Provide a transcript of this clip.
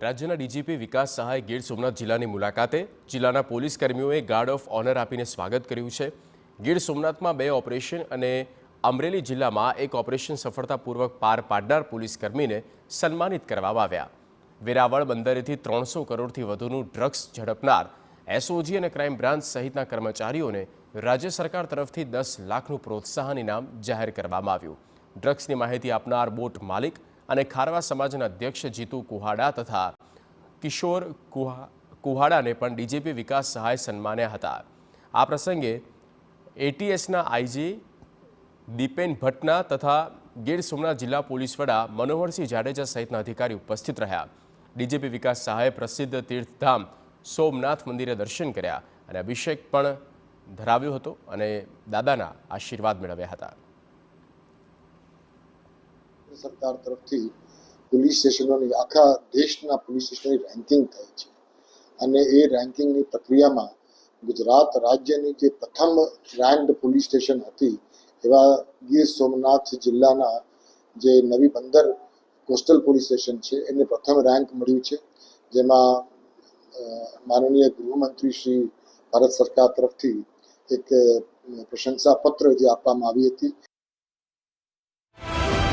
રાજ્યના ડીજીપી વિકાસ સહાય ગીર સોમનાથ જિલ્લાની મુલાકાતે જિલ્લાના પોલીસ કર્મીઓએ ગાર્ડ ઓફ ઓનર આપીને સ્વાગત કર્યું છે। ગીર સોમનાથમાં 2 ઓપરેશન અને અમરેલી જિલ્લામાં 1 ઓપરેશન સફળતાપૂર્વક પાર પાડનાર પોલીસ કર્મીને સન્માનિત કરવામાં આવ્યા। વેરાવળ બંદરેથી 300 કરોડથી વધુનું ડ્રગ્સ ઝડપનાર એસઓજી અને ક્રાઇમ બ્રાન્ચ સહિતના કર્મચારીઓને રાજ્ય સરકાર તરફથી 10 લાખનું પ્રોત્સાહન ઇનામ જાહેર કરવામાં આવ્યું। ડ્રગ્સની માહિતી આપનાર બોટ માલિક અને ખારવા સમાજના અધ્યક્ષ જીતુ કુહાડા તથા કિશોર કુહાડાને પણ ડીજીપી વિકાસ સહાય સન્માન્યા હતા। આ પ્રસંગે એટીએસના આઈજી દીપેન ભટ્ટના તથા ગીર સોમનાથ જિલ્લા પોલીસ વડા મનોહરસિંહ જાડેજા સહિતના અધિકારી ઉપસ્થિત રહ્યા। ડીજીપી વિકાસ સહાયે પ્રસિદ્ધ તીર્થધામ સોમનાથ મંદિરે દર્શન કર્યા અને અભિષેક પણ ધરાવ્યો હતો અને દાદાના આશીર્વાદ મેળવ્યા હતા। સરકાર તરફથી પોલીસ સ્ટેશનોની આખા દેશના પોલીસ સ્ટેશનની રેન્કિંગ થાય છે અને એ રેન્કિંગની પ્રક્રિયામાં ગુજરાત રાજ્યની જે પ્રથમ રેન્ક્ડ પોલીસ સ્ટેશન હતી એવા ગીર સોમનાથ જિલ્લાના જે નવી બંદર કોસ્ટલ પોલીસ સ્ટેશન છે એને પ્રથમ રેન્ક મળ્યું છે, જેમાં માનનીય ગૃહમંત્રી શ્રી ભારત સરકાર તરફથી એક પ્રશંસાપત્ર જે આપવામાં આવી હતી